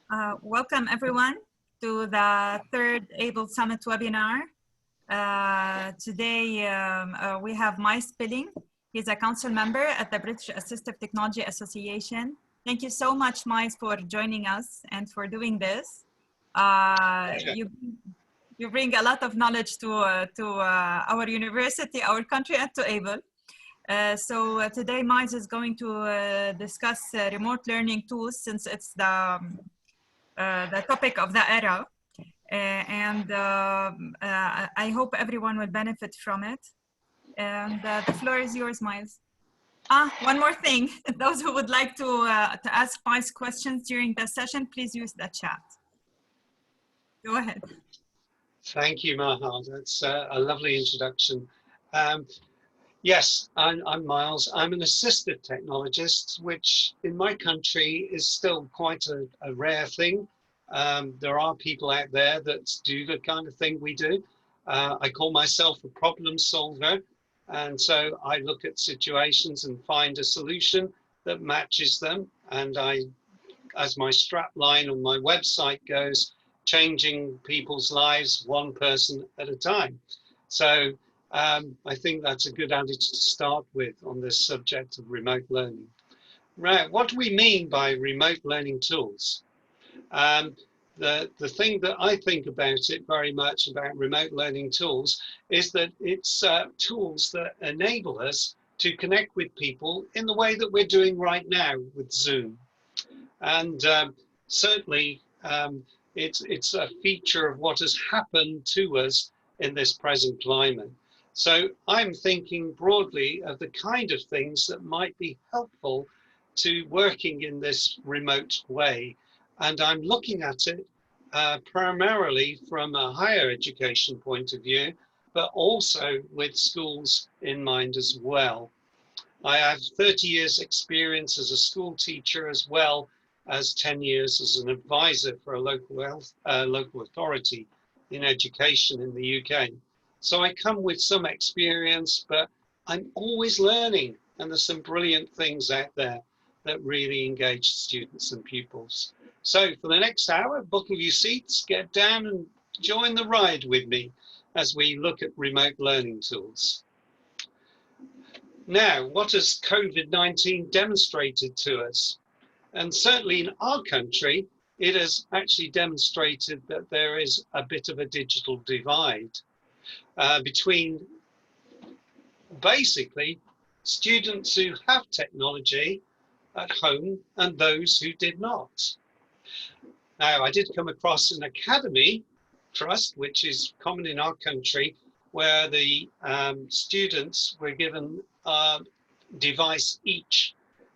Welcome everyone to the third Able Summit webinar. Today we have Myles. He's a council member at the British Assistive Technology Association. Thank you so much, Myles, for joining us and for doing this. You bring a lot of knowledge to our university, our country, and to Able. So today Myles is going to discuss remote learning tools, since it's the topic of the era, and I hope everyone will benefit from it. And the floor is yours, Myles. One more thing, those who would like to ask Myles questions during the session, please use the chat. Go ahead. Thank you, Mahal. That's a lovely introduction. Yes, I'm Myles. I'm an assistive technologist, which in my country is still quite a rare thing. There are people out there that do the kind of thing we do. I call myself a problem solver. And so I look at situations and find a solution that matches them. And I, as my strap line on my website goes, changing people's lives one person at a time. So I think that's a good attitude to start with on this subject of remote learning. Right, what do we mean by remote learning tools? The thing that I think about it very much about remote learning tools is that it's tools that enable us to connect with people in the way that we're doing right now with Zoom. And certainly it's a feature of what has happened to us in this present climate. So I'm thinking broadly of the kind of things that might be helpful to working in this remote way. And I'm looking at it primarily from a higher education point of view, but also with schools in mind as well. I have 30 years experience as a school teacher, as well as 10 years as an advisor for a local authority in education in the UK. So I come with some experience, but I'm always learning, and there's some brilliant things out there that really engage students and pupils. So for the next hour, buckle your seats, get down and join the ride with me as we look at remote learning tools. Now, what has COVID-19 demonstrated to us? And certainly in our country, it has actually demonstrated that there is a bit of a digital divide between basically students who have technology at home and those who did not. Now, I did come across an academy trust, which is common in our country, where the students were given a device each.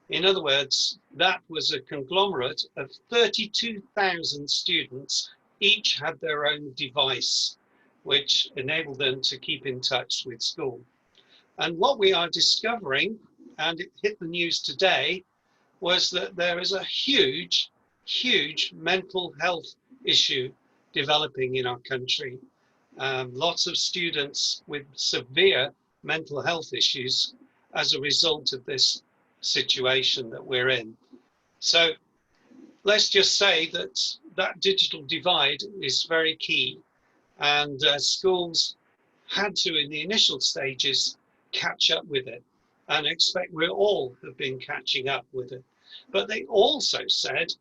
In other words, that was a conglomerate of 32,000 students, each had their own device, which enabled them to keep in touch with school. And what we are discovering, and it hit the news today, was that there is a huge mental health issue developing in our country. Lots of students with severe mental health issues as a result of this situation that we're in. So let's just say that that digital divide is very key, and schools had to, in the initial stages, catch up with it, and I expect we all have been catching up with it. But they also said,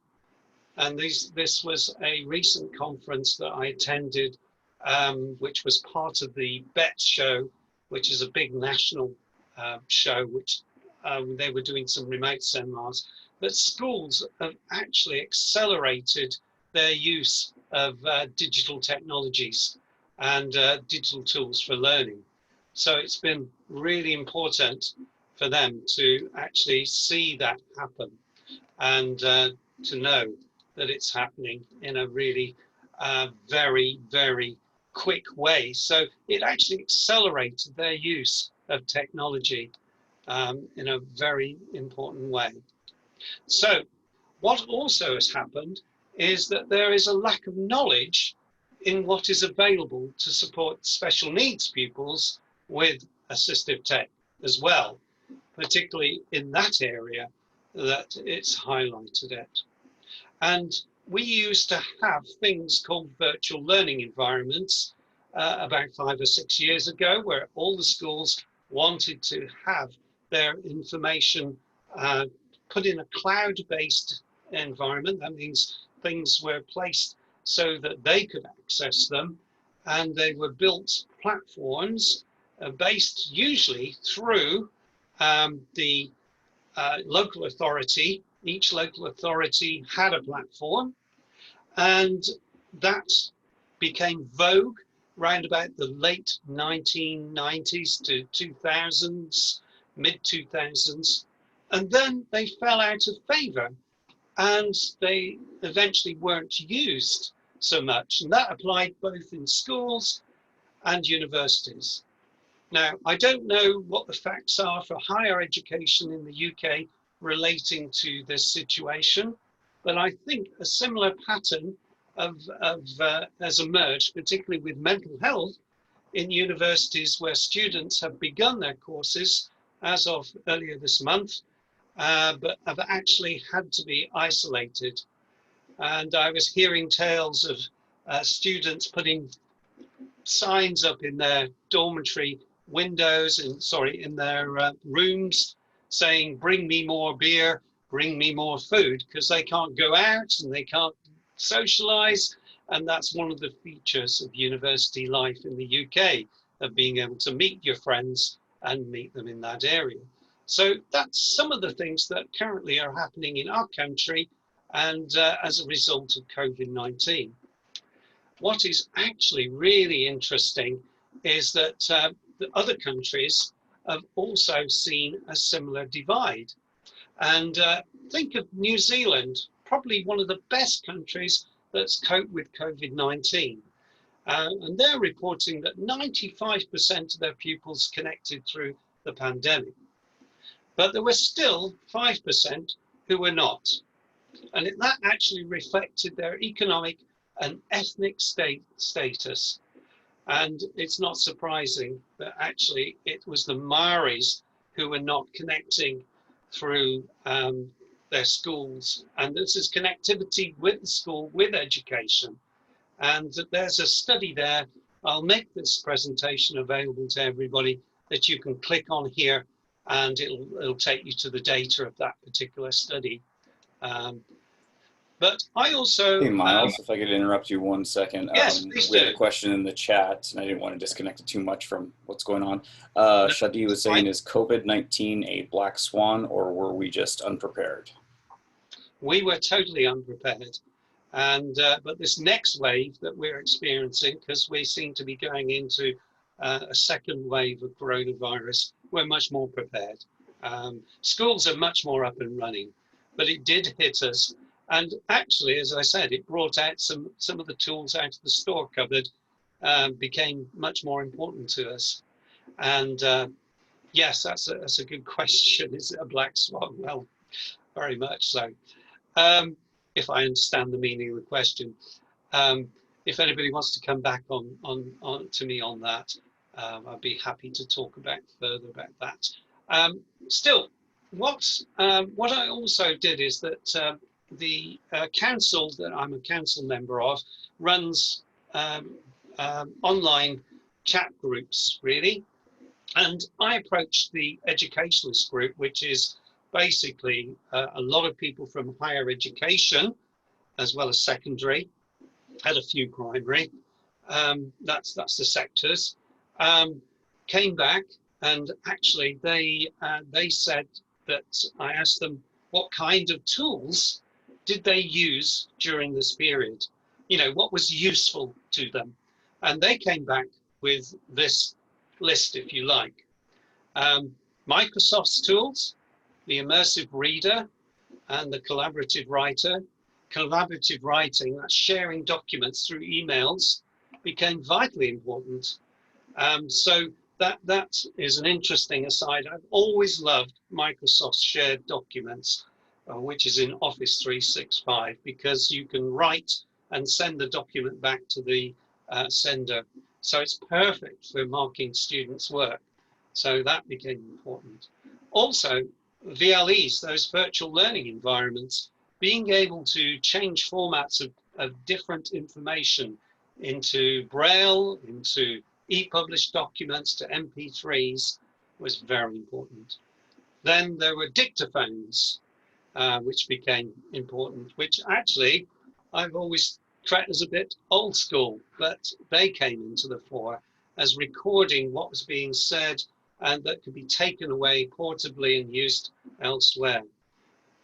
and this was a recent conference that I attended, which was part of the BET show, which is a big national show, which they were doing some remote seminars, that schools have actually accelerated their use of digital technologies and digital tools for learning. So it's been really important for them to actually see that happen and to know that it's happening in a really very quick way. So it actually accelerated their use of technology in a very important way. So what also has happened is that there is a lack of knowledge in what is available to support special needs pupils with assistive tech as well, particularly in that area that it's highlighted at. And we used to have things called virtual learning environments about 5 or 6 years ago, where all the schools wanted to have their information put in a cloud-based environment. That means things were placed so that they could access them, and they were built platforms based usually through the local authority. Each local authority had a platform, and that became vogue round about the late 1990s to 2000s, mid 2000s, and then they fell out of favor and they eventually weren't used so much. And that applied both in schools and universities. Now, I don't know what the facts are for higher education in the UK relating to this situation, but I think a similar pattern has emerged, particularly with mental health in universities where students have begun their courses as of earlier this month, but have actually had to be isolated. And I was hearing tales of students putting signs up in their dormitory windows in their rooms saying, "Bring me more beer, bring me more food," because they can't go out and they can't socialize. And that's one of the features of university life in the UK, of being able to meet your friends and meet them in that area. So that's some of the things that currently are happening in our country, and as a result of COVID-19. What is actually really interesting is that the other countries have also seen a similar divide. And think of New Zealand, probably one of the best countries that's coped with COVID-19. And they're reporting that 95% of their pupils connected through the pandemic. But there were still 5% who were not. And that actually reflected their economic and ethnic status. And it's not surprising that actually it was the Maoris who were not connecting through their schools. And this is connectivity with the school, with education. And there's a study there. I'll make this presentation available to everybody that you can click on here, and it'll take you to the data of that particular study. But I also... Hey, Myles, if I could interrupt you 1 second. Yes, please do. We had a question in the chat, and I didn't want to disconnect it too much from what's going on. Shadi was saying, is COVID-19 a black swan, or were we just unprepared? We were totally unprepared. And but this next wave that we're experiencing, because we seem to be going into a second wave of coronavirus, we're much more prepared. Schools are much more up and running, but it did hit us. And actually, as I said, it brought out some of the tools out of the store cupboard, became much more important to us. And yes, that's a good question. Is it a black swan? Well, very much so. If I understand the meaning of the question. If anybody wants to come back on to me on that, I'd be happy to talk further about that. Still, what I also did is that the council that I'm a council member of runs online chat groups, really. And I approached the educationalist group, which is basically a lot of people from higher education, as well as secondary, had a few primary. That's the sectors. Came back, and actually they said that I asked them what kind of tools did they use during this period? You know, what was useful to them? And they came back with this list, if you like. Microsoft's tools, the immersive reader, and the collaborative writer. Collaborative writing, that's sharing documents through emails, became vitally important. So that is an interesting aside. I've always loved Microsoft's shared documents, which is in Office 365, because you can write and send the document back to the sender. So it's perfect for marking students' work. So that became important. Also, VLEs, those virtual learning environments, being able to change formats of different information into Braille, into e-published documents, to MP3s was very important. Then there were dictaphones, which became important, which actually I've always tracked as a bit old school, but they came into the fore as recording what was being said and that could be taken away portably and used elsewhere.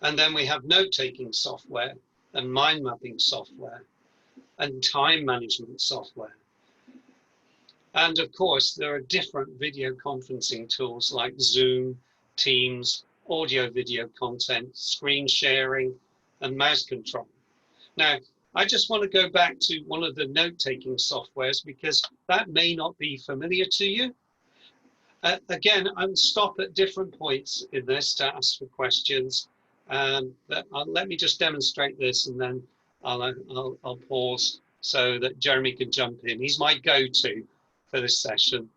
And then we have note-taking software and mind mapping software and time management software. And of course, there are different video conferencing tools like Zoom, Teams, audio video content, screen sharing, and mouse control. Now, I just want to go back to one of the note-taking softwares because that may not be familiar to you. Again, I will stop at different points in this to ask for questions. But let me just demonstrate this and then I'll pause so that Jeremy can jump in. He's my go-to for this session.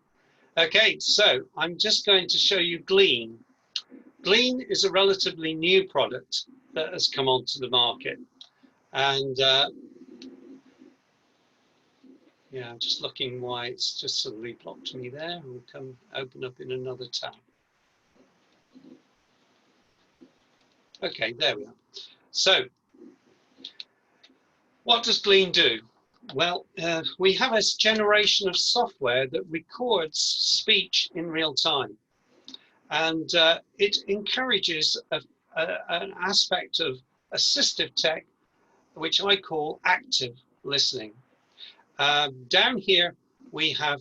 Okay, so I'm just going to show you Glean. Glean is a relatively new product that has come onto the market. And yeah, I'm just looking why it's just suddenly blocked me there. We'll come open up in another tab. Okay, there we are. So, what does Glean do? Well, we have a generation of software that records speech in real time. And it encourages an aspect of assistive tech, which I call active listening. Down here, we have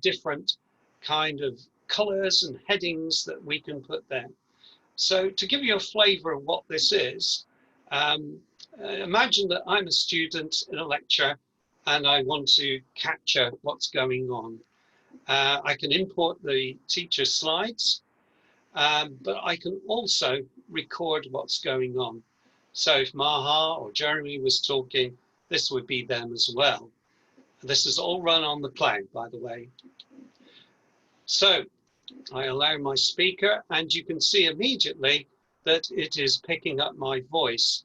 different kind of colors and headings that we can put there. So to give you a flavor of what this is, imagine that I'm a student in a lecture and I want to capture what's going on. I can import the teacher's slides, but I can also record what's going on. So if Maha or Jeremy was talking, this would be them as well. This is all run on the cloud, by the way. So I allow my speaker, and you can see immediately that it is picking up my voice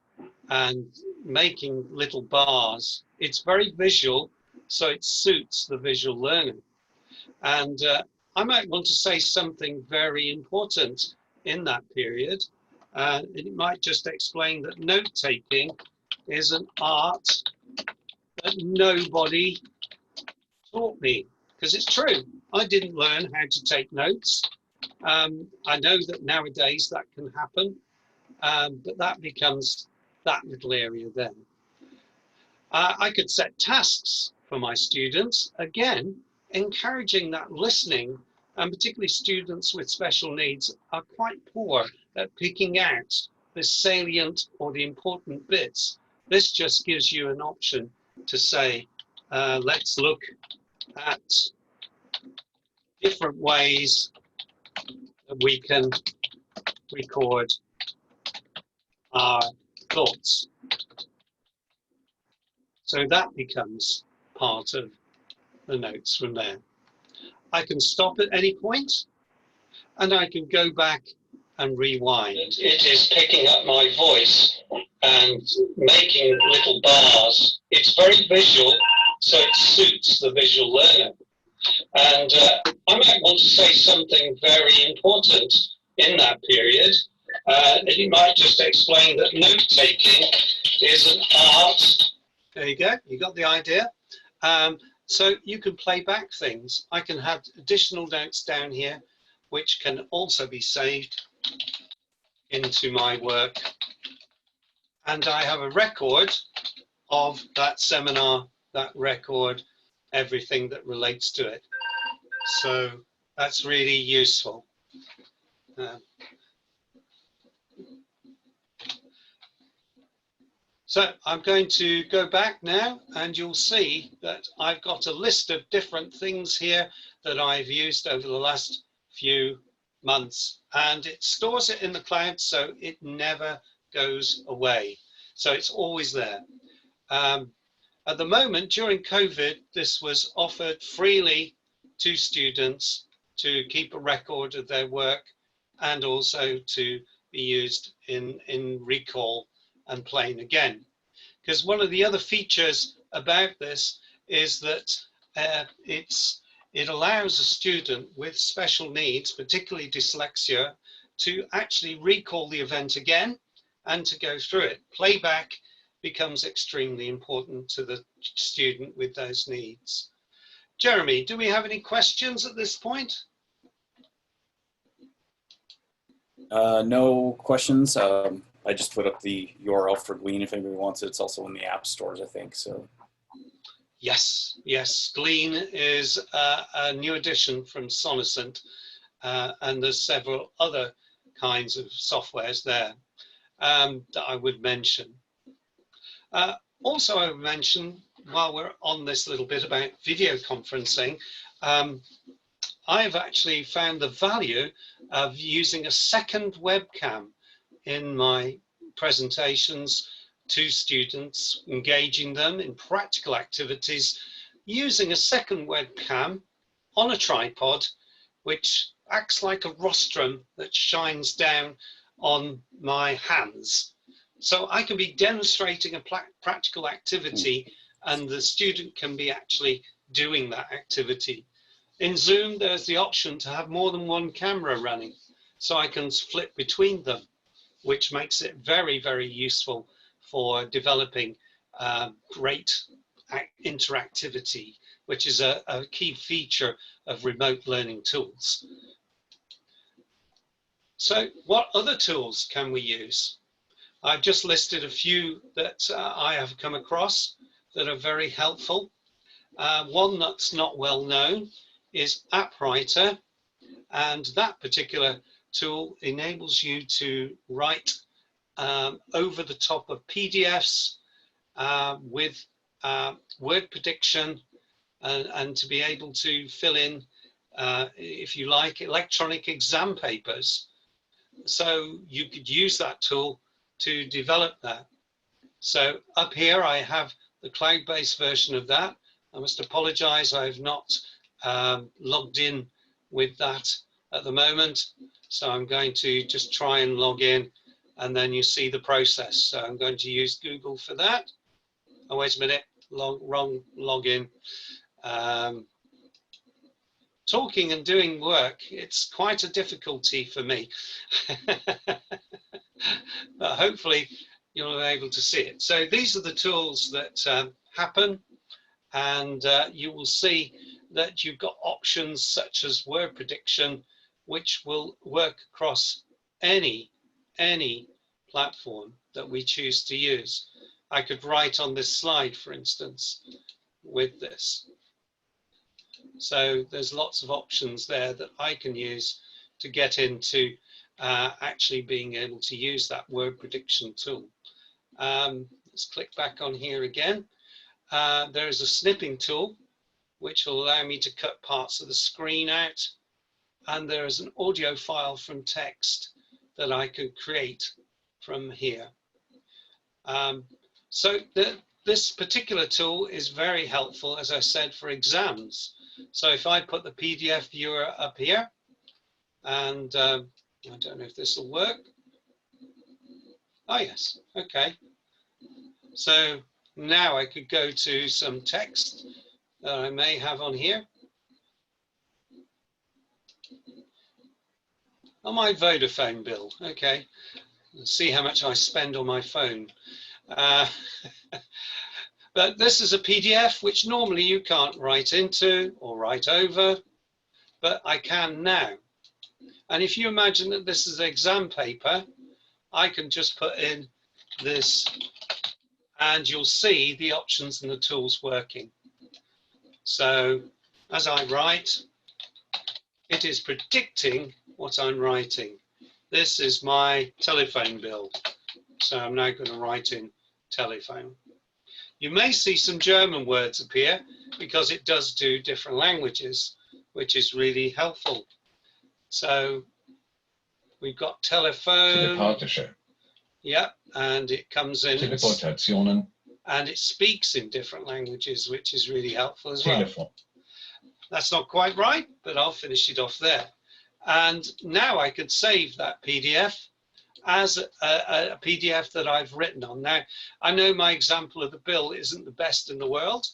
and making little bars. It's very visual, so it suits the visual learner. And I might want to say something very important in that period. It might just explain that note-taking is an art that nobody taught me, because it's true. I didn't learn how to take notes. I know that nowadays that can happen, but that becomes that little area then. I could set tasks for my students, again, encouraging that listening, and particularly students with special needs are quite poor at picking out the salient or the important bits. This just gives you an option to say, let's look at different ways that we can record our thoughts. So that becomes part of the notes from there. I can stop at any point and I can go back and rewind. It is picking up my voice and making little bars. It's very visual, so it suits the visual learner. And I might want to say something very important in that period. You might just explain that note-taking is an art. There you go, you got the idea. So you can play back things. I can have additional notes down here, which can also be saved into my work. And I have a record of that seminar, that record, everything that relates to it. So that's really useful. So I'm going to go back now and you'll see that I've got a list of different things here that I've used over the last few months, and it stores it in the cloud so it never goes away. So it's always there. At the moment, during COVID, this was offered freely to students to keep a record of their work and also to be used in recall and playing again. Because one of the other features about this is that it allows a student with special needs, particularly dyslexia, to actually recall the event again and to go through it. Playback becomes extremely important to the student with those needs. Jeremy, do we have any questions at this point? No questions. I just put up the URL for Glean if anybody wants it. It's also in the app stores, I think. So. Yes, yes. Glean is a new addition from Sonocent, and there's several other kinds of softwares there that I would mention. Also, I would mention, while we're on this little bit about video conferencing, I've actually found the value of using a second webcam in my presentations to students, engaging them in practical activities, using a second webcam on a tripod, which acts like a rostrum that shines down on my hands. So I can be demonstrating a practical activity and the student can be actually doing that activity. In Zoom, there's the option to have more than one camera running, so I can flip between them, which makes it very, very useful for developing great interactivity, which is a key feature of remote learning tools. So what other tools can we use? I've just listed a few that I have come across that are very helpful. One that's not well known is App Writer, and that particular tool enables you to write over the top of PDFs with word prediction and to be able to fill in, if you like, electronic exam papers. So you could use that tool to develop that. So up here I have the cloud-based version of that. I must apologize, I have not logged in with that at the moment. So I'm going to just try and log in and then you see the process. So I'm going to use Google for that. Oh, wait a minute, wrong login. Talking and doing work, it's quite a difficulty for me. But hopefully you'll be able to see it. So these are the tools that happen, and you will see that you've got options such as word prediction, which will work across any platform that we choose to use. I could write on this slide, for instance, with this. So there's lots of options there that I can use to get into actually being able to use that word prediction tool. Let's click back on here again. There is a snipping tool, which will allow me to cut parts of the screen out. And there is an audio file from text that I could create from here. So this particular tool is very helpful, as I said, for exams. So if I put the PDF viewer up here, and I don't know if this will work. Oh yes, okay. So now I could go to some text that I may have on here. On my Vodafone bill, okay. Let's see how much I spend on my phone. But this is a PDF, which normally you can't write into or write over, but I can now. And if you imagine that this is an exam paper, I can just put in this and you'll see the options and the tools working. So as I write, it is predicting what I'm writing. This is my telephone bill. So I'm now going to write in telephone. You may see some German words appear because it does do different languages, which is really helpful. So we've got telephone. Telepathische. Yeah, and it comes in. Teleportationen. And it speaks in different languages, which is really helpful as well. Telefon. That's not quite right, but I'll finish it off there. And now I could save that PDF as a PDF that I've written on. Now, I know my example of the bill isn't the best in the world,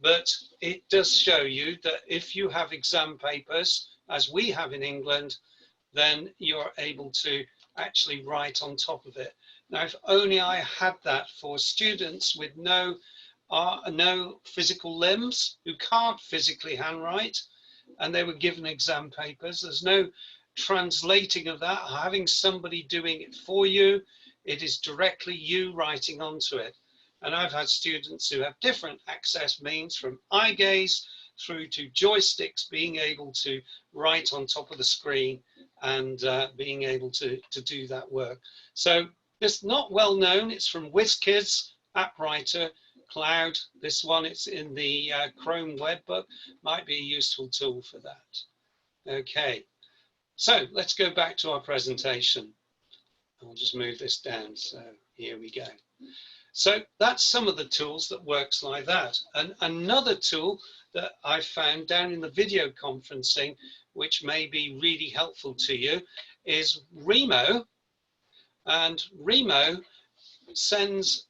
but it does show you that if you have exam papers, as we have in England, then you're able to actually write on top of it. Now, if only I had that for students with no physical limbs, who can't physically handwrite, and they were given exam papers. There's no translating of that, having somebody doing it for you. It is directly you writing onto it. And I've had students who have different access means, from eye gaze through to joysticks, being able to write on top of the screen and being able to do that work. So it's not well known. It's from WizKids, App Writer, Cloud. This one, it's in the Chrome web book, might be a useful tool for that. Okay, so let's go back to our presentation. I'll just move this down. So here we go. So that's some of the tools that works like that. And another tool that I found down in the video conferencing, which may be really helpful to you, is Remo. And Remo sends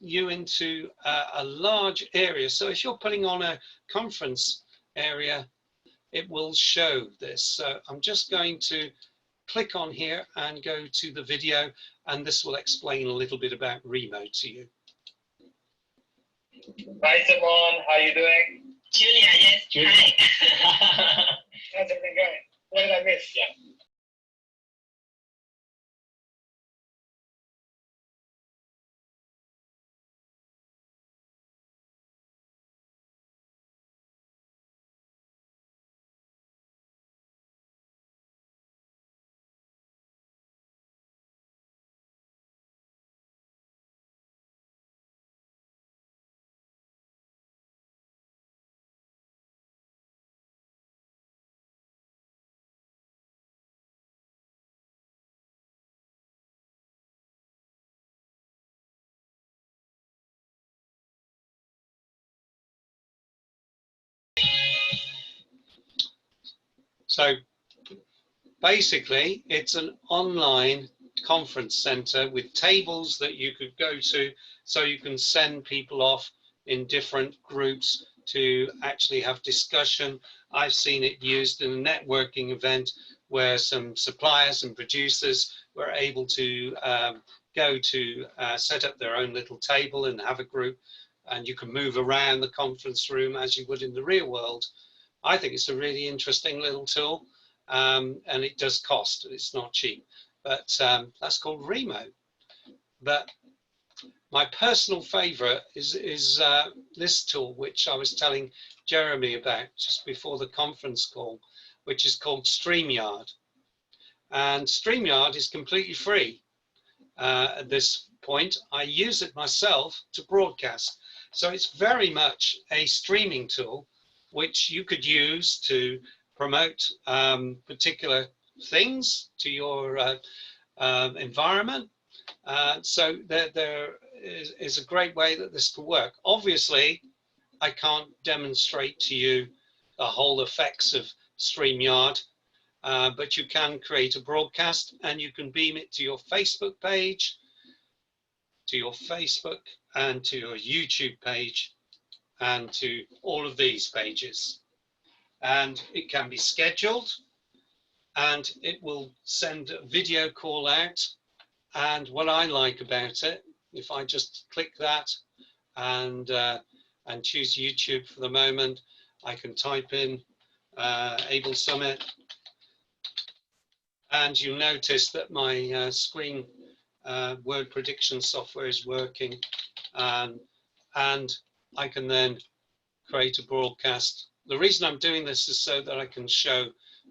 you into a large area. So if you're putting on a conference area, it will show this. So I'm just going to click on here and go to the video, and this will explain a little bit about Remo to you. Hi, Simon. How are you doing? Julia, yes. Julia. Hi. How's everything going? What did I miss? Yeah. So basically, it's an online conference center with tables that you could go to, so you can send people off in different groups to actually have discussion. I've seen it used in a networking event where some suppliers and producers were able to go to set up their own little table and have a group, and you can move around the conference room as you would in the real world. I think it's a really interesting little tool, and it does cost. It's not cheap, but that's called Remo. But my personal favorite is this tool, which I was telling Jeremy about just before the conference call, which is called StreamYard. And StreamYard is completely free at this point. I use it myself to broadcast. So it's very much a streaming tool, which you could use to promote particular things to your environment. So there is a great way that this can work. Obviously, I can't demonstrate to you the whole effects of StreamYard, but you can create a broadcast and you can beam it to your Facebook page, to your Facebook, and to your YouTube page, and to all of these pages. And it can be scheduled, and it will send a video call out. And what I like about it, if I just click that and choose YouTube for the moment, I can type in Able Summit, and you'll notice that my screen word prediction software is working, and I can then create a broadcast. The reason I'm doing this is so that I can show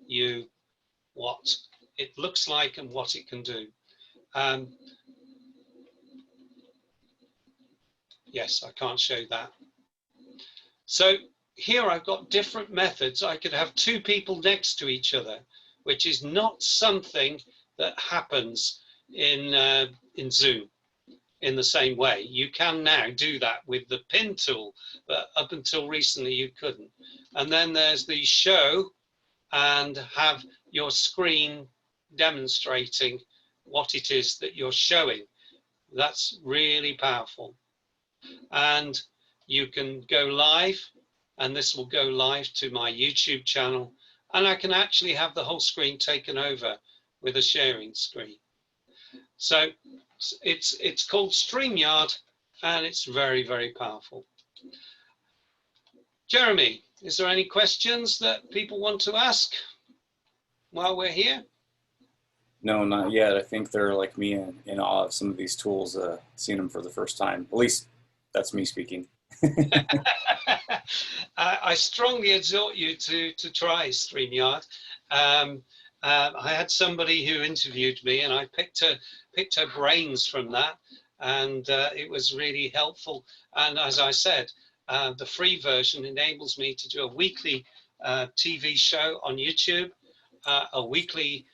you what it looks like and what it can do. Yes, I can't show that. So here I've got different methods. I could have two people next to each other, which is not something that happens in Zoom in the same way. You can now do that with the pin tool, but up until recently you couldn't. And then there's the show and have your screen demonstrating what it is that you're showing. That's really powerful. And you can go live, and this will go live to my YouTube channel, and I can actually have the whole screen taken over with a sharing screen. So it's called StreamYard, and it's very, very powerful. Jeremy, is there any questions that people want to ask while we're here? No, not yet. I think they're like me in awe of some of these tools, seeing them for the first time. At least that's me speaking. I strongly exhort you to try StreamYard. I had somebody who interviewed me, and I picked her brains from that, and it was really helpful. And as I said, the free version enables me to do a weekly TV show on YouTube, a weekly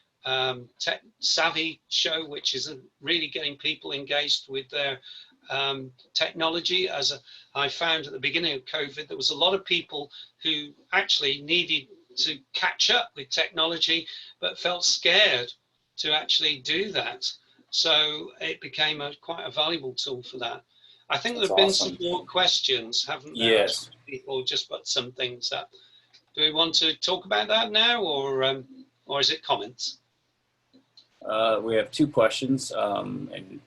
tech savvy show, which is really getting people engaged with their technology. As I found at the beginning of COVID, there was a lot of people who actually needed to catch up with technology, but felt scared to actually do that. So it became quite a valuable tool for that. I think there have been some more questions, haven't there? Yes. People just put some things up. Do we want to talk about that now, or is it comments? We have two questions, and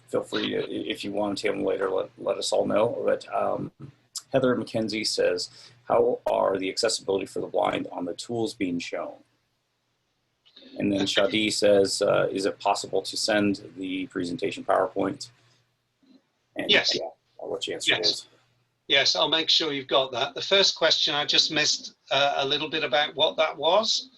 feel free to, if you want to take them later, let us all know. But Heather McKenzie says, how are the accessibility for the blind on the tools being shown? And then Shadi says, is it possible to send the presentation PowerPoint? And yes. Yeah, I'll let you answer those. Yes, I'll make sure you've got that. The first question, I just missed a little bit about what that was.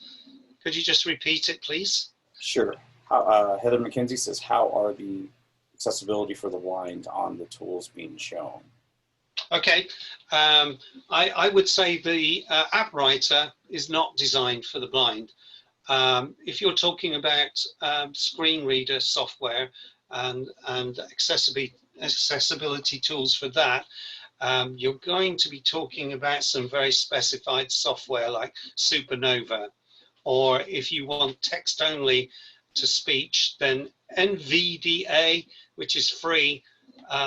Could you just repeat it, please? Sure. Heather McKenzie says, how are the accessibility for the blind on the tools being shown? Okay. I would say the app writer is not designed for the blind. If you're talking about screen reader software and accessibility tools for that, you're going to be talking about some very specified software like Supernova, or if you want text only to speech, then NVDA, which is free,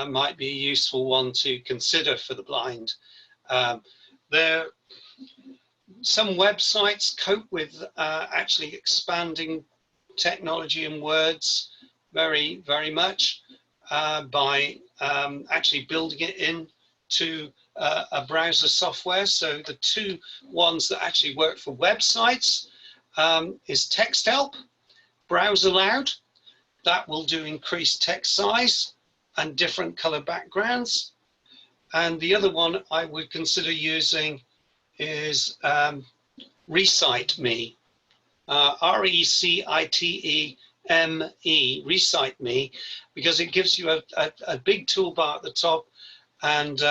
might be a useful one to consider for the blind. Some websites cope with actually expanding technology and words very, very much by actually building it into a browser software. So the two ones that actually work for websites is TextHelp, BrowserLoud. That will do increased text size and different color backgrounds. And the other one I would consider using is ReciteMe, ReciteMe, ReciteMe, because it gives you a big toolbar at the top, and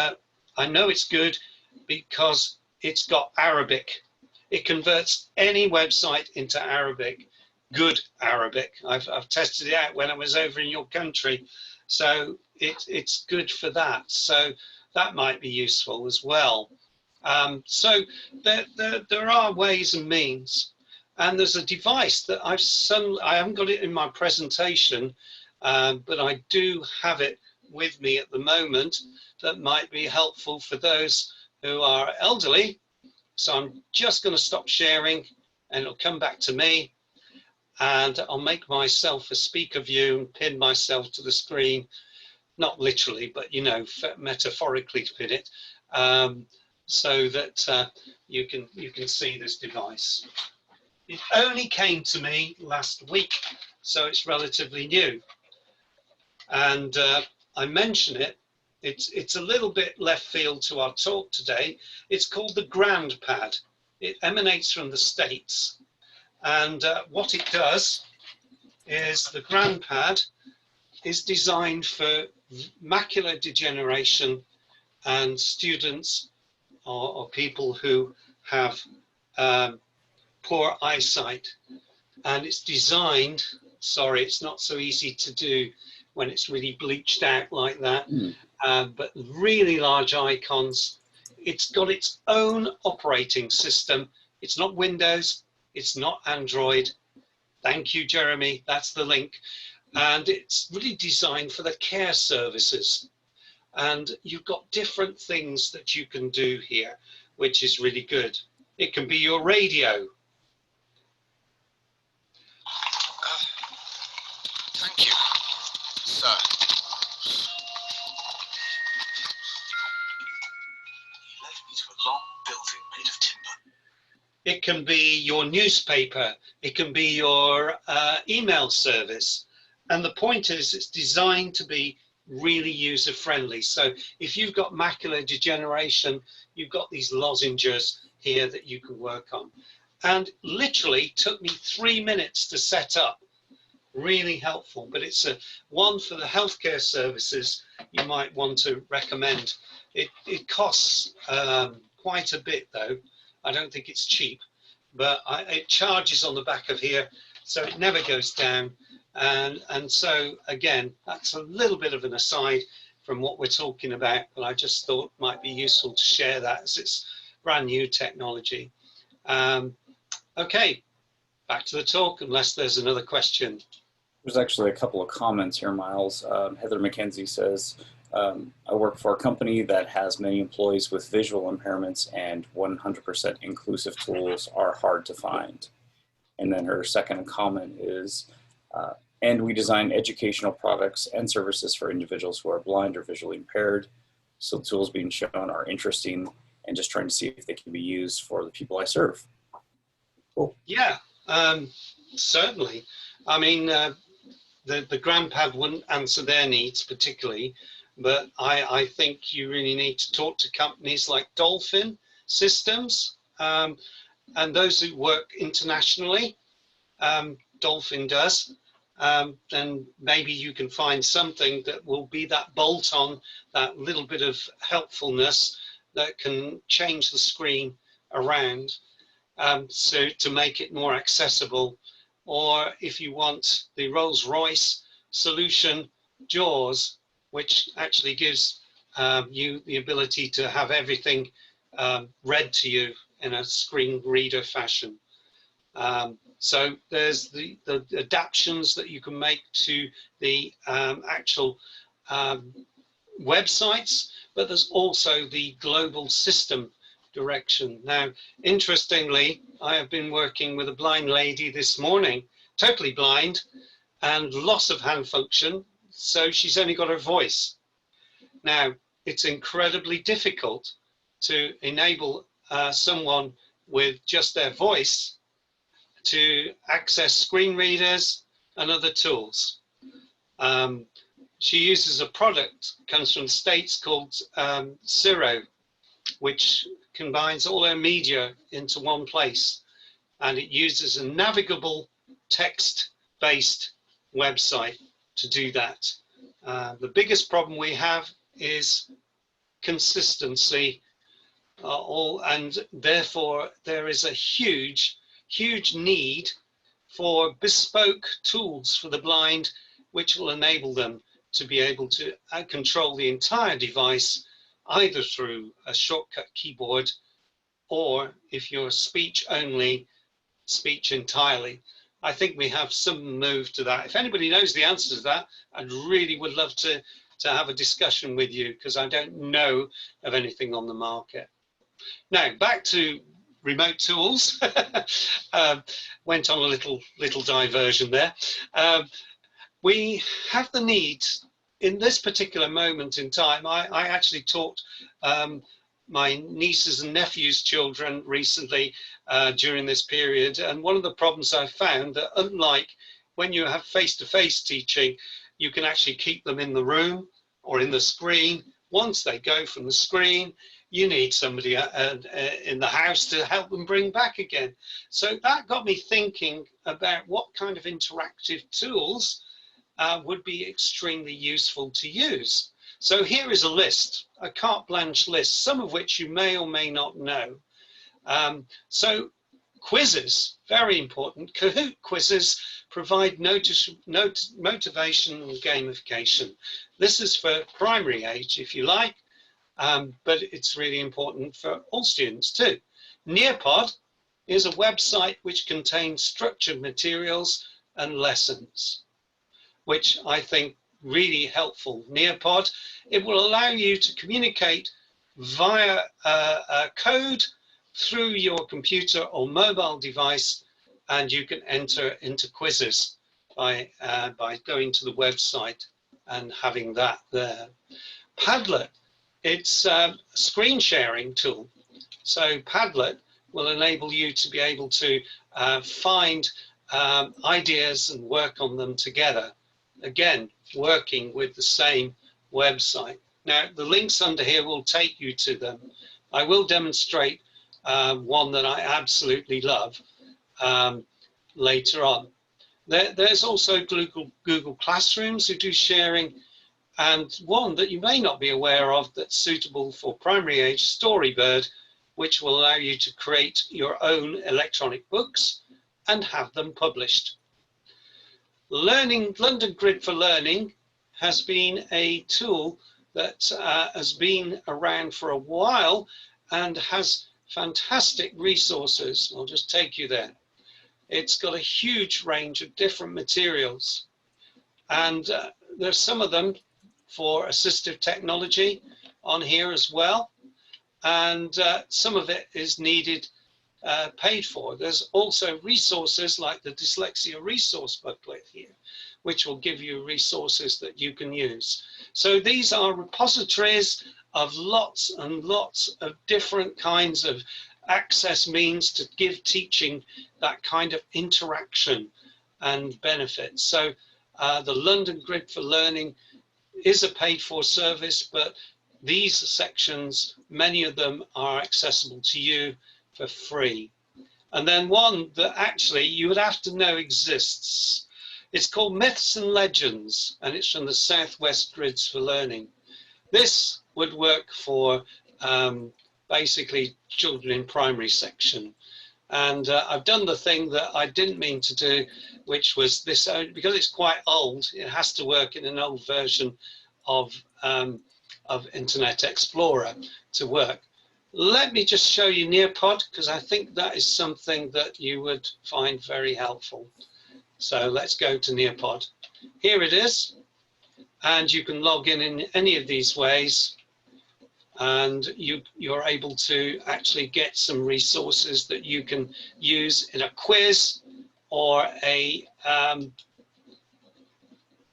I know it's good because it's got Arabic. It converts any website into Arabic, good Arabic. I've tested it out when I was over in your country, so it's good for that. So that might be useful as well. So there are ways and means, and there's a device that I haven't got it in my presentation, but I do have it with me at the moment that might be helpful for those who are elderly. So I'm just going to stop sharing, and it'll come back to me, and I'll make myself a speaker view and pin myself to the screen, not literally, but you know, metaphorically pin it. So that you can see this device. It only came to me last week, so it's relatively new. And I mention it. It's a little bit left field to our talk today. It's called the GrandPad. It emanates from the States, and what it does is the GrandPad is designed for macular degeneration and students or people who have poor eyesight, and it's designed, sorry, it's not so easy to do when it's really bleached out like that, but really large icons. It's got its own operating system. It's not Windows, it's not Android, Thank you, Jeremy. That's the link. And it's really designed for the care services. And you've got different things that you can do here, which is really good. It can be your radio. Thank you, sir. He led me to a long building made of timber. It can be your newspaper. It can be your email service. And the point is, it's designed to be really user friendly. So if you've got macular degeneration, you've got these lozenges here that you can work on. And literally took me 3 minutes to set up. Really helpful, but it's one for the healthcare services you might want to recommend. It costs quite a bit though. I don't think it's cheap, but it charges on the back of here, so it never goes down. And so again, that's a little bit of an aside from what we're talking about, but I just thought it might be useful to share that as it's brand new technology. Okay, back to the talk, unless there's another question. There's actually a couple of comments here, Myles. Heather McKenzie says, I work for a company that has many employees with visual impairments, and 100% inclusive tools are hard to find. And then her second comment is, and we design educational products and services for individuals who are blind or visually impaired. So the tools being shown are interesting, and just trying to see if they can be used for the people I serve. Cool. Yeah, certainly. I mean, the GrandPad wouldn't answer their needs particularly, but I think you really need to talk to companies like Dolphin Systems and those who work internationally. Dolphin does. Then maybe you can find something that will be that bolt on, that little bit of helpfulness that can change the screen around, so to make it more accessible. Or if you want the Rolls-Royce solution, JAWS, which actually gives you the ability to have everything read to you in a screen reader fashion. So there's the adaptations that you can make to the actual websites, but there's also the global system direction. Now, interestingly, I have been working with a blind lady this morning, totally blind and loss of hand function, so she's only got her voice. Now, it's incredibly difficult to enable someone with just their voice to access screen readers and other tools. She uses a product, comes from the States, called Ciro, which combines all her media into one place, and it uses a navigable text-based website to do that. The biggest problem we have is consistency, and therefore there is a huge need for bespoke tools for the blind, which will enable them to be able to control the entire device, either through a shortcut keyboard, or if you're speech only, speech entirely. I think we have some move to that. If anybody knows the answer to that, I really would love to have a discussion with you, because I don't know of anything on the market. Now, back to remote tools. Went on a little diversion there. We have the need in this particular moment in time. I actually taught my nieces and nephews' children recently during this period, and one of the problems I found that, unlike when you have face-to-face teaching, you can actually keep them in the room or in the screen. Once they go from the screen, you need somebody in the house to help them bring back again. So that got me thinking about what kind of interactive tools would be extremely useful to use. So here is a list, a carte blanche list, some of which you may or may not know. So quizzes, very important. Kahoot quizzes provide motivation and gamification. This is for primary age, if you like. But it's really important for all students too. Nearpod is a website which contains structured materials and lessons, which I think really helpful. Nearpod, it will allow you to communicate via code through your computer or mobile device, and you can enter into quizzes by going to the website and having that there. Padlet, it's a screen sharing tool. So Padlet will enable you to be able to find ideas and work on them together. Again, working with the same website. Now, the links under here will take you to them. I will demonstrate one that I absolutely love later on. There's also Google Classrooms who do sharing, and one that you may not be aware of that's suitable for primary age, Storybird, which will allow you to create your own electronic books and have them published. London Grid for Learning has been a tool that has been around for a while and has fantastic resources. I'll just take you there. It's got a huge range of different materials, and there's some of them for assistive technology on here as well, and some of it is needed paid for. There's also resources like the Dyslexia Resource Booklet here, which will give you resources that you can use. So these are repositories of lots and lots of different kinds of access means to give teaching that kind of interaction and benefit. So the London Grid for Learning is a paid for service, but these sections, many of them are accessible to you for free. And then one that actually you would have to know exists. It's called Myths and Legends, and it's from the Southwest Grids for Learning. This would work for basically children in primary section. And I've done the thing that I didn't mean to do, which was this, because it's quite old, it has to work in an old version of Internet Explorer to work. Let me just show you Nearpod, because I think that is something that you would find very helpful. So let's go to Nearpod. Here it is, and you can log in any of these ways, and you're able to actually get some resources that you can use in a quiz or a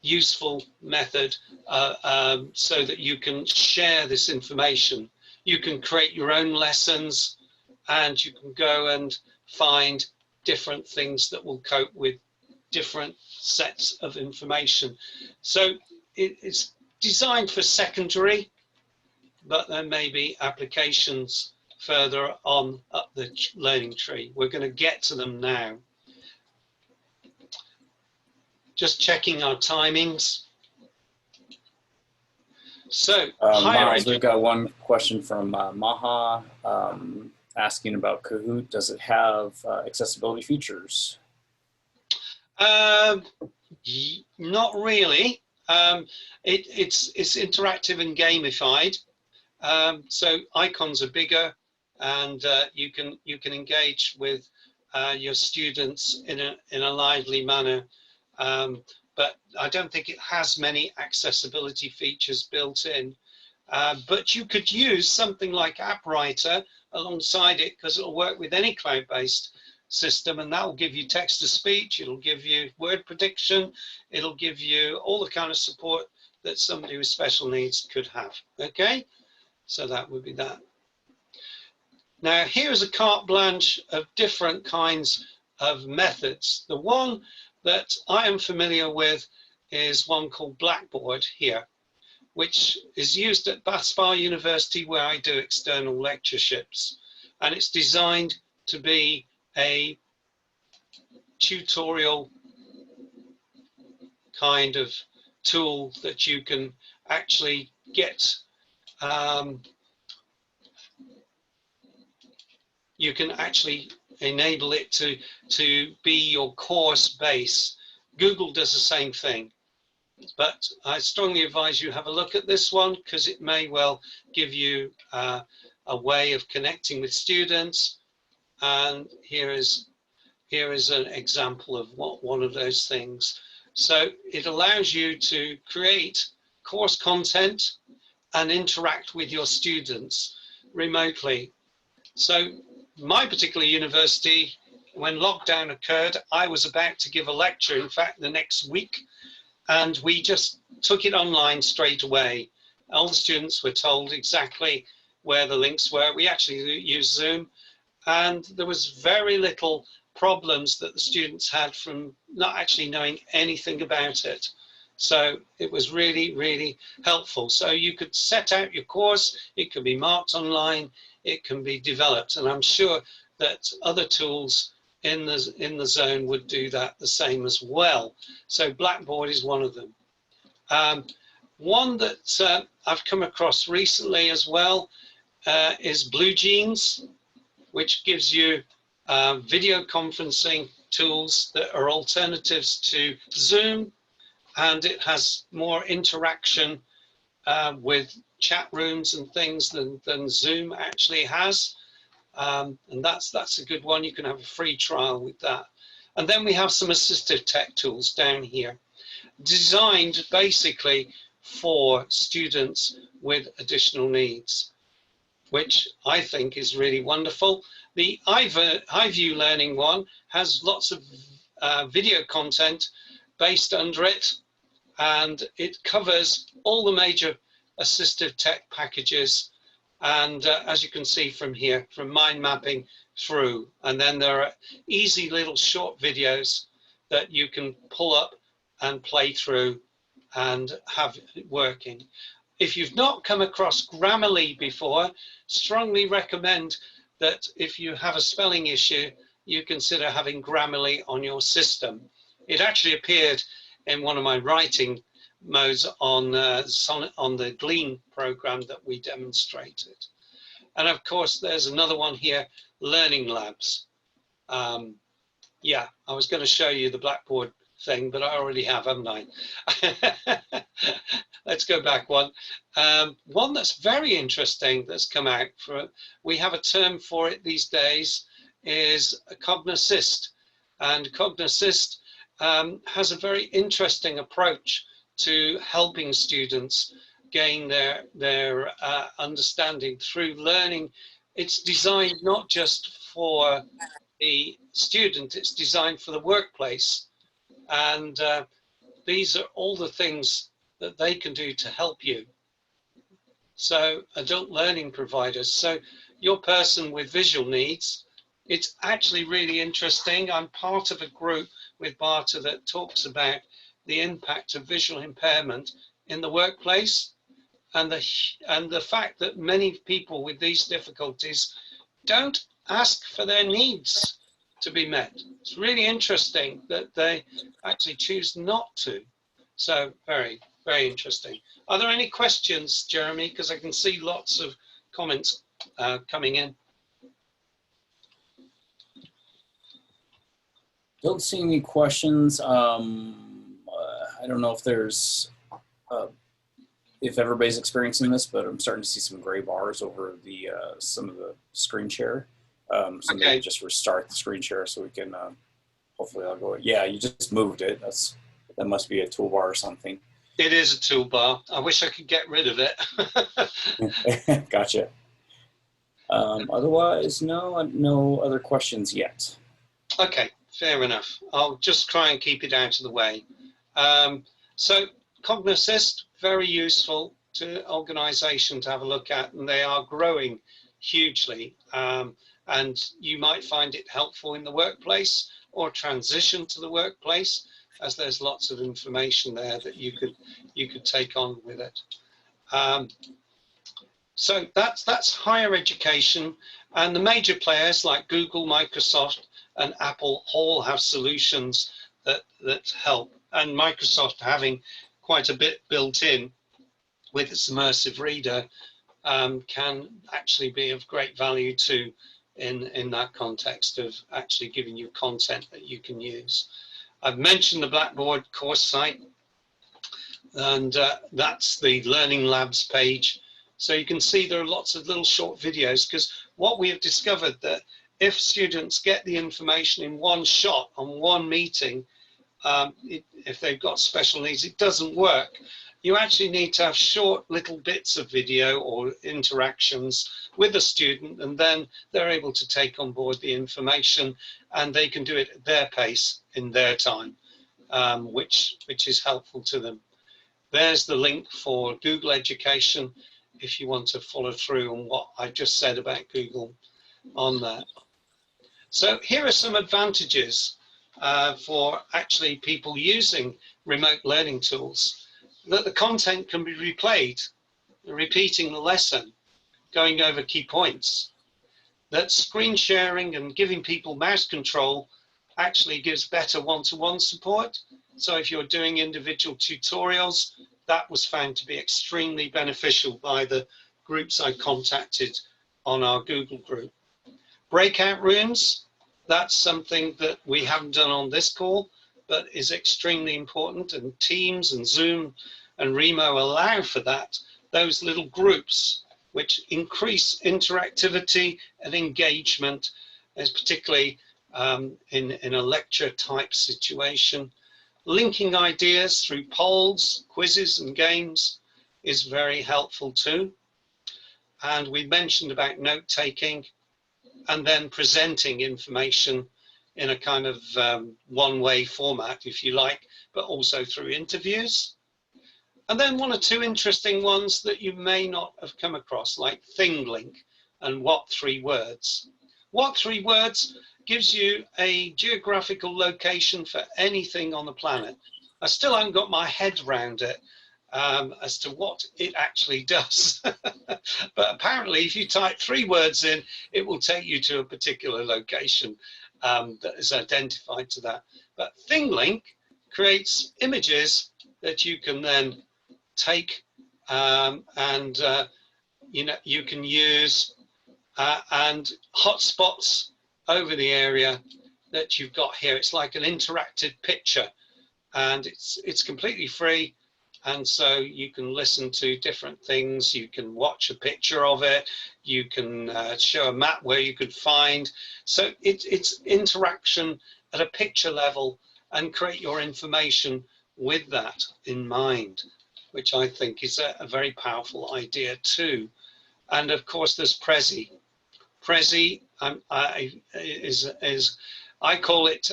useful method so that you can share this information. You can create your own lessons, and you can go and find different things that will cope with different sets of information. So it's designed for secondary, but there may be applications further on up the learning tree. We're going to get to them now. Just checking our timings. So, Myles, we've got one question from Maha asking about Kahoot. Does it have accessibility features? Not really. It's interactive and gamified. So icons are bigger, and you can engage with your students in a lively manner. But I don't think it has many accessibility features built in. But you could use something like App Writer alongside it, because it'll work with any cloud-based system, and that will give you text-to-speech, it'll give you word prediction, it'll give you all the kind of support that somebody with special needs could have. Okay, so that would be that. Now here's a carte blanche of different kinds of methods. The one that I am familiar with is one called Blackboard here, which is used at Bath Spa University, where I do external lectureships, and it's designed to be a tutorial kind of tool that you can actually get. You can actually enable it to be your course base. Google does the same thing, but I strongly advise you have a look at this one, because it may well give you a way of connecting with students. And here is an example of one of those things. So it allows you to create course content and interact with your students remotely. So my particular university, when lockdown occurred, I was about to give a lecture, in fact, the next week, and we just took it online straight away. All the students were told exactly where the links were. We actually used Zoom, and there was very little problems that the students had from not actually knowing anything about it. So it was really, really helpful. So you could set out your course, it can be marked online, it can be developed. And I'm sure that other tools in the zone would do that the same as well. So Blackboard is one of them. One that I've come across recently as well is Blue Jeans, which gives you video conferencing tools that are alternatives to Zoom, and it has more interaction with chat rooms and things than Zoom actually has. And that's a good one. You can have a free trial with that. And then we have some assistive tech tools down here, designed basically for students with additional needs, which I think is really wonderful. The iView Learning one has lots of video content based under it, and it covers all the major assistive tech packages. And as you can see from here, from mind mapping through, and then there are easy little short videos that you can pull up and play through and have it working. If you've not come across Grammarly before, strongly recommend that if you have a spelling issue, you consider having Grammarly on your system. It actually appeared in one of my writing modes on the Glean program that we demonstrated. And of course, there's another one here, Learning Labs. Yeah, I was going to show you the Blackboard thing, but I already have, haven't I? Let's go back one. One that's very interesting that's come out, we have a term for it these days, is a Cognosist. And Cognosist has a very interesting approach to helping students gain their understanding through learning. It's designed not just for the student, it's designed for the workplace. And these are all the things that they can do to help you. So adult learning providers. So your person with visual needs, it's actually really interesting. I'm part of a group with Barta that talks about the impact of visual impairment in the workplace, and the fact that many people with these difficulties don't ask for their needs to be met. It's really interesting that they actually choose not to. So very, very interesting. Are there any questions, Jeremy? Because I can see lots of comments coming in. Don't see any questions. I don't know if there's, if everybody's experiencing this, but I'm starting to see some gray bars over the some of the screen share. So Okay. maybe just restart the screen share so we can, hopefully I'll go, yeah, you just moved it. That must be a toolbar or something. It is a toolbar. I wish I could get rid of it. Gotcha. Otherwise, no other questions yet. Okay, fair enough. I'll just try and keep it out of the way. So Cognosist, very useful to organisation to have a look at, and they are growing hugely. And you might find it helpful in the workplace or transition to the workplace, as there's lots of information there that you could take on with it. So that's higher education, and the major players like Google, Microsoft, and Apple all have solutions that help. And Microsoft, having quite a bit built in with its immersive reader, can actually be of great value too in that context of actually giving you content that you can use. I've mentioned the Blackboard course site, and that's the Learning Labs page. So you can see there are lots of little short videos, because what we have discovered that if students get the information in one shot on one meeting, if they've got special needs, it doesn't work. You actually need to have short little bits of video or interactions with the student, and then they're able to take on board the information and they can do it at their pace in their time, which is helpful to them. There's the link for Google Education if you want to follow through on what I just said about Google on that. So here are some advantages for actually people using remote learning tools. That the content can be replayed, repeating the lesson, going over key points. That screen sharing and giving people mouse control actually gives better one-to-one support. So if you're doing individual tutorials, that was found to be extremely beneficial by the groups I contacted on our Google group. Breakout rooms, that's something that we haven't done on this call, but is extremely important, and Teams and Zoom and Remo allow for that, those little groups which increase interactivity and engagement, as particularly in a lecture type situation. Linking ideas through polls, quizzes and games is very helpful too. And we mentioned about note taking and then presenting information in a kind of one-way format, if you like, but also through interviews. And then one or two interesting ones that you may not have come across, like ThingLink and What 3 Words. What 3 Words gives you a geographical location for anything on the planet. I still haven't got my head around it as to what it actually does. But apparently if you type 3 words in, it will take you to a particular location that is identified to that. But ThingLink creates images that you can then take and you can use and hotspots over the area that you've got here. It's like an interactive picture, and it's completely free, and so you can listen to different things, you can watch a picture of it, you can show a map where you could find. So it's interaction at a picture level, and create your information with that in mind, which I think is a very powerful idea too. And of course there's Prezi. Prezi I call it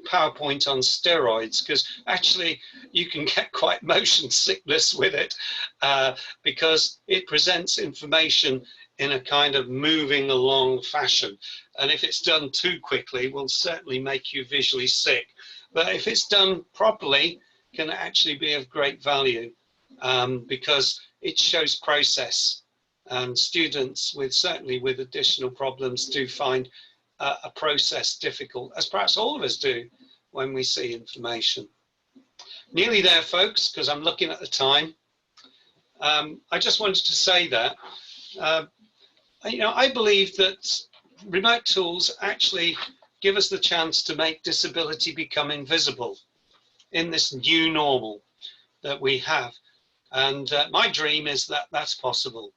PowerPoint on steroids, because actually you can get quite motion sickness with it because it presents information in a kind of moving along fashion. And if it's done too quickly, will certainly make you visually sick. But if it's done properly, can actually be of great value because it shows process. And students certainly with additional problems do find a process difficult, as perhaps all of us do when we see information. Nearly there, folks, because I'm looking at the time. I just wanted to say that, I believe that remote tools actually give us the chance to make disability become invisible in this new normal that we have. And my dream is that that's possible.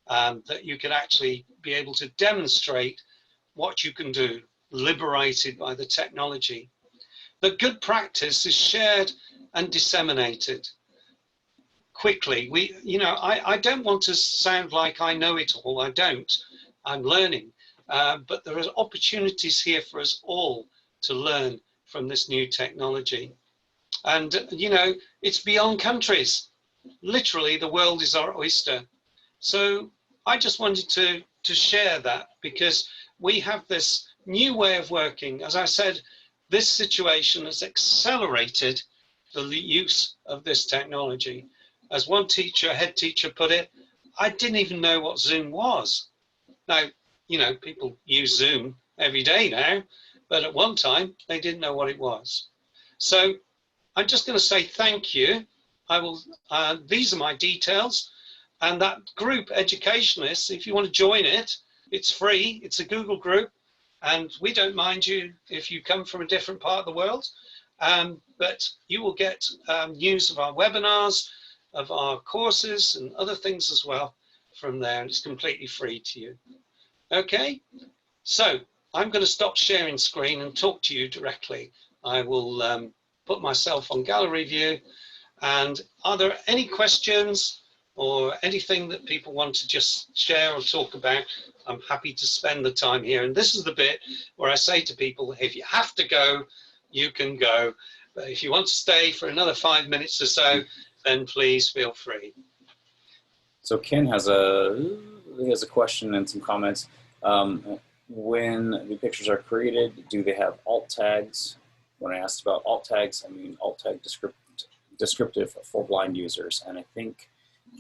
That you can actually be able to demonstrate what you can do, liberated by the technology. The good practice is shared and disseminated quickly. I don't want to sound like I know it all. I don't. I'm learning. But there are opportunities here for us all to learn from this new technology. And, it's beyond countries. Literally, the world is our oyster. So I just wanted to share that, because we have this new way of working. As I said, this situation has accelerated the use of this technology. As one teacher, head teacher put it, I didn't even know what Zoom was. Now, people use Zoom every day now, but at one time they didn't know what it was. So I'm just going to say thank you. These are my details. And that group, Educationalists, if you want to join it, it's free. It's a Google group, and we don't mind you if you come from a different part of the world. But you will get news of our webinars, of our courses, and other things as well from there. And it's completely free to you. Okay, So I'm going to stop sharing screen and talk to you directly. I will put myself on gallery view. And are there any questions or anything that people want to just share or talk about? I'm happy to spend the time here. And this is the bit where I say to people, if you have to go, you can go. But if you want to stay for another 5 minutes or so, then please feel free. So Ken has a question and some comments. When the pictures are created, do they have alt tags? When I asked about alt tags, I mean alt tag descriptive for blind users. And I think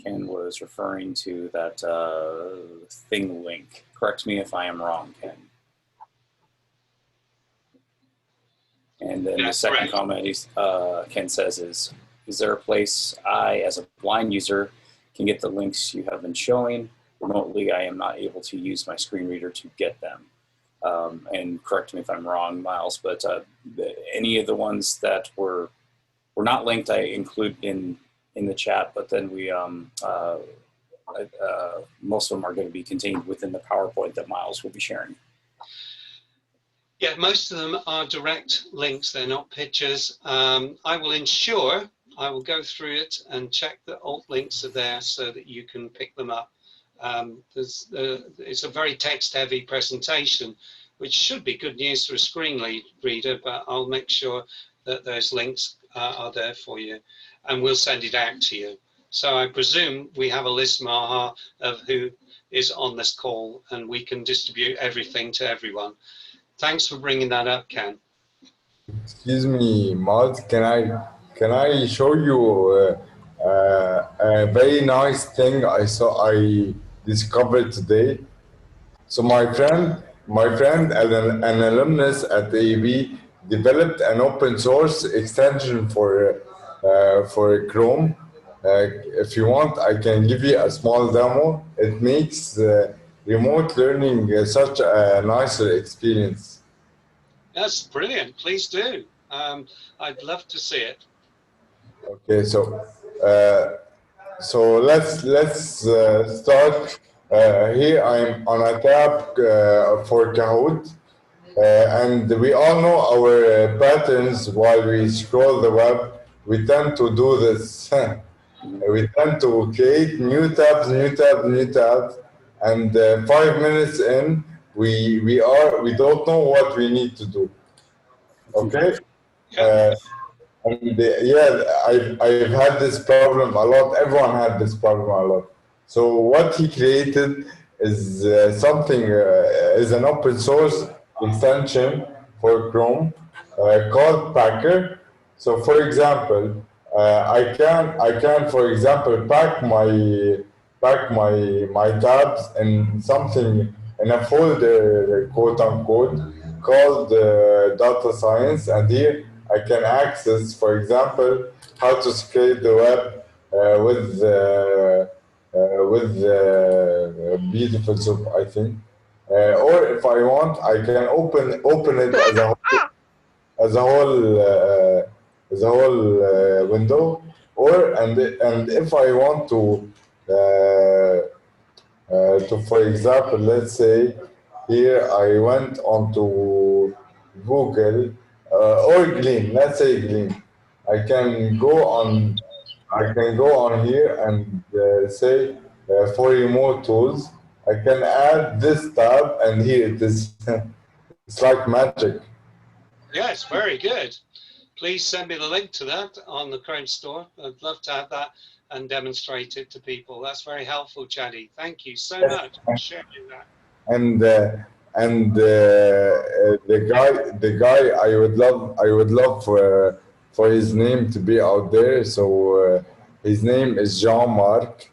Ken was referring to that thing link. Correct me if I am wrong, Ken. And then the second comment Ken says is there a place I, as a blind user, can get the links you have been showing? Remotely, I am not able to use my screen reader to get them. And correct me if I'm wrong, Myles, but any of the ones that were not linked, I include in the chat, but then we most of them are going to be contained within the PowerPoint that Myles will be sharing. Yeah, most of them are direct links. They're not pictures. I will go through it and check that alt links are there so that you can pick them up. It's a very text-heavy presentation, which should be good news for a screen reader, but I'll make sure that those links are there for you, and we'll send it out to you. So I presume we have a list, Maha, of who is on this call, and we can distribute everything to everyone. Thanks for bringing that up, Ken. Excuse me, Myles, can I show you a very nice thing I discovered today? So my friend, an alumnus at AUB, developed an open source extension for Chrome. If you want, I can give you a small demo. It makes remote learning such a nicer experience. That's brilliant. Please do. I'd love to see it. Okay, so let's start. Here I'm on a tab for Kahoot, and we all know our patterns while we scroll the web. We tend to do this. We tend to create new tabs, and 5 minutes in, we don't know what we need to do. Okay. And yeah, I've had this problem a lot. Everyone had this problem a lot. So what he created is is an open source extension for Chrome called Packer. So for example, I can for example pack my tabs in something in a folder, quote unquote, called data science, and here I can access, for example, how to scrape the web with beautiful soup, I think. Or if I want, I can open it as a whole window. And if I want to, for example, let's say here I went onto Google or Glean. Let's say Glean. I can go on here and say for remote tools. I can add this tab, and here it is. It's like magic. Yes, very good. Please send me the link to that on the Chrome store. I'd love to have that and demonstrate it to people. That's very helpful, Chaddy. Thank you so much for sharing that. And the guy I would love for his name to be out there. So his name is Jean-Marc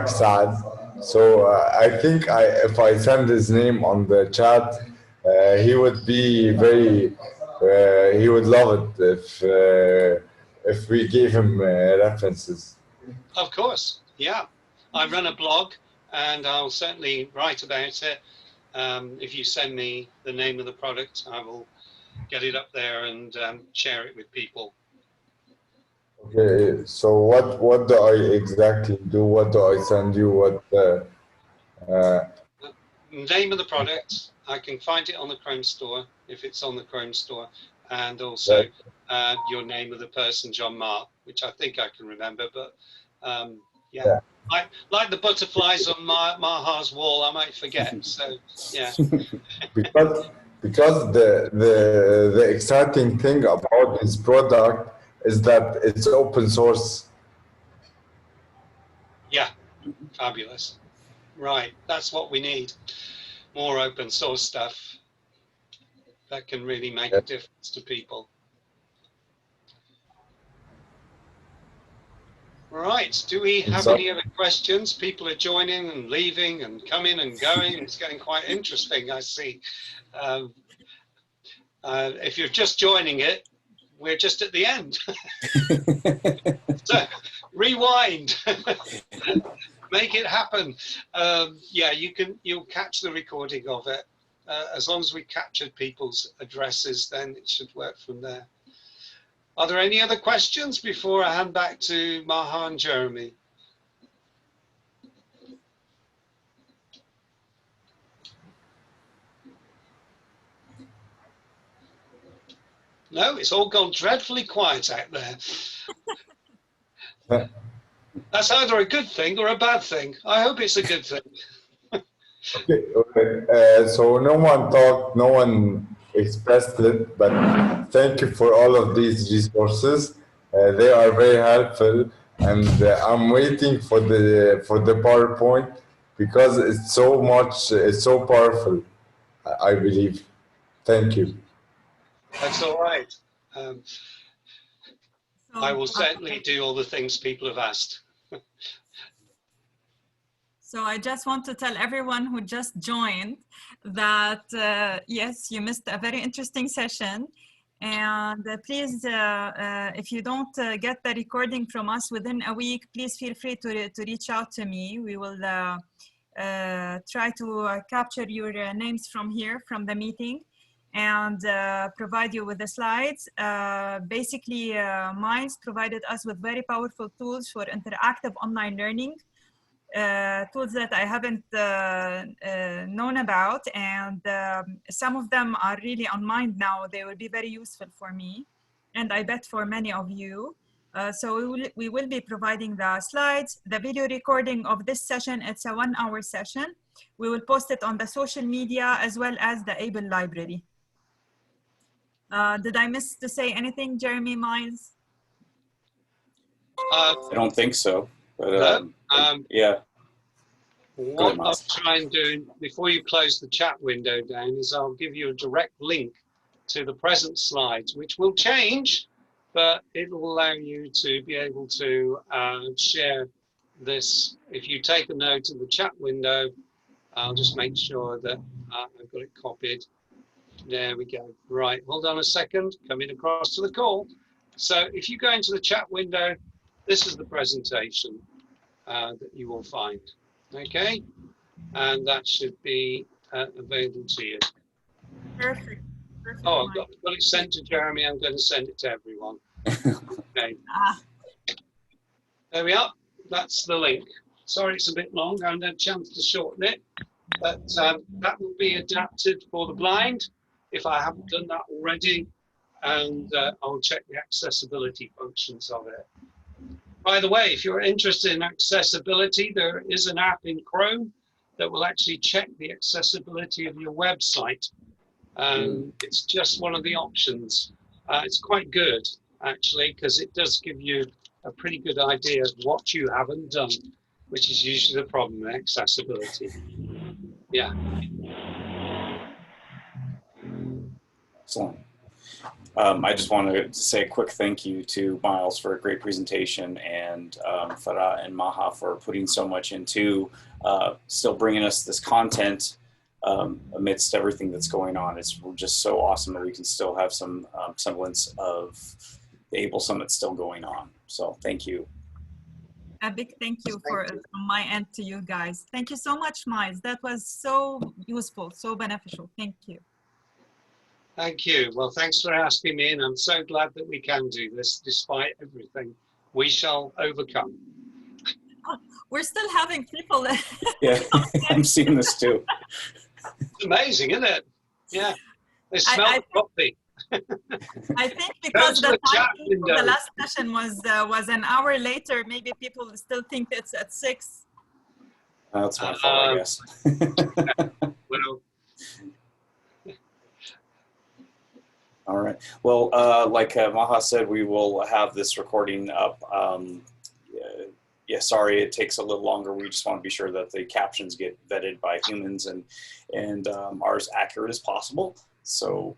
Saad. So I think if I send his name on the chat, he would be very he would love it if we gave him references. Of course, yeah. I run a blog, and I'll certainly write about it. If you send me the name of the product, I will get it up there and share it with people. Okay, so what do I exactly do? What do I send you? name of the product. I can find it on the Chrome store if it's on the Chrome store, and also your name of the person, John Mark, which I think I can remember. But yeah, like the butterflies on Maha's wall, I might forget. So yeah, because the exciting thing about this product is that it's open source. Yeah, fabulous. Right, that's what we need. More open source stuff that can really make a difference to people. Right, do we have any other questions? People are joining and leaving and coming and going. It's getting quite interesting, I see. If you're just joining it, we're just at the end. So rewind, make it happen. Yeah, you'll catch the recording of it. As long as we captured people's addresses, then it should work from there. Are there any other questions before I hand back to Maha and Jeremy? No, it's all gone dreadfully quiet out there. That's either a good thing or a bad thing. I hope it's a good thing. Okay. So no one talked, no one expressed it, but thank you for all of these resources. They are very helpful, and I'm waiting for the PowerPoint because it's so powerful. I believe. Thank you. That's all right. I will certainly do all the things people have asked. So I just want to tell everyone who just joined that, yes, you missed a very interesting session. And please, if you don't get the recording from us within a week, please feel free to reach out to me. We will try to capture your names from here, from the meeting, and provide you with the slides. Basically, Myles provided us with very powerful tools for interactive online learning. Tools that I haven't known about, and some of them are really on mind now. They will be very useful for me, and I bet for many of you. So we will be providing the slides, the video recording of this session. It's a 1-hour session. We will post it on the social media as well as the AUB library. Did I miss to say anything, Jeremy, Myles? I don't think so. But yeah. What I'll try and do before you close the chat window down is I'll give you a direct link to the present slides, which will change, but it will allow you to be able to share this. If you take a note of the chat window, I'll just make sure that I've got it copied. There we go. Right, hold on a second, coming across to the call. So if you go into the chat window, this is the presentation that you will find. Okay, and that should be available to you. Perfect. Oh, I've got it sent to Jeremy. I'm going to send it to everyone. Okay. There we are. That's the link. Sorry, it's a bit long. I haven't had a chance to shorten it, but that will be adapted for the blind if I haven't done that already, and I'll check the accessibility functions of it. By the way, if you're interested in accessibility, there is an app in Chrome that will actually check the accessibility of your website. It's just one of the options. It's quite good, actually, because it does give you a pretty good idea of what you haven't done, which is usually the problem with accessibility. Yeah. Excellent. I just wanted to say a quick thank you to Myles for a great presentation, and Farah and Maha for putting so much into still bringing us this content amidst everything that's going on. It's just so awesome that we can still have some semblance of the AUB Summit still going on. So thank you. A big thank you from my end to you guys. Thank you so much, Myles. That was so useful, so beneficial. Thank you. Thank you. Well, thanks for asking me, and I'm so glad that we can do this despite everything. We shall overcome. We're still having people. Yeah, I'm seeing this too. It's amazing, isn't it? Yeah. They smell the coffee. I think because Go to the a chat timing of the window. last session was an hour later, maybe people still think it's at 6. That's my fault, I guess. Well, All right. Well, like Maha said, we will have this recording up. Yeah, sorry, it takes a little longer. We just want to be sure that the captions get vetted by humans and are as accurate as possible. So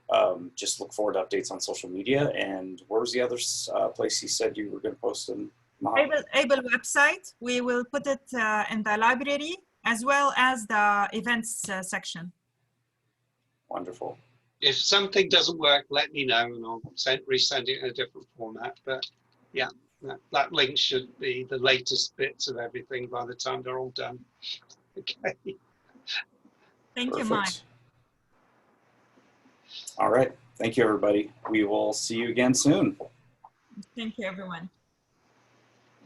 just look forward to updates on social media. And where was the other place you said you were going to post them? AUB website. We will put it in the library as well as the events section. Wonderful. if something doesn't work, let me know and I'll resend it in a different format. But yeah, that link should be the latest bits of everything by the time they're all done. Okay. Thank Perfect. you, Mike. All right. Thank you, everybody. We will see you again soon. Thank you, everyone.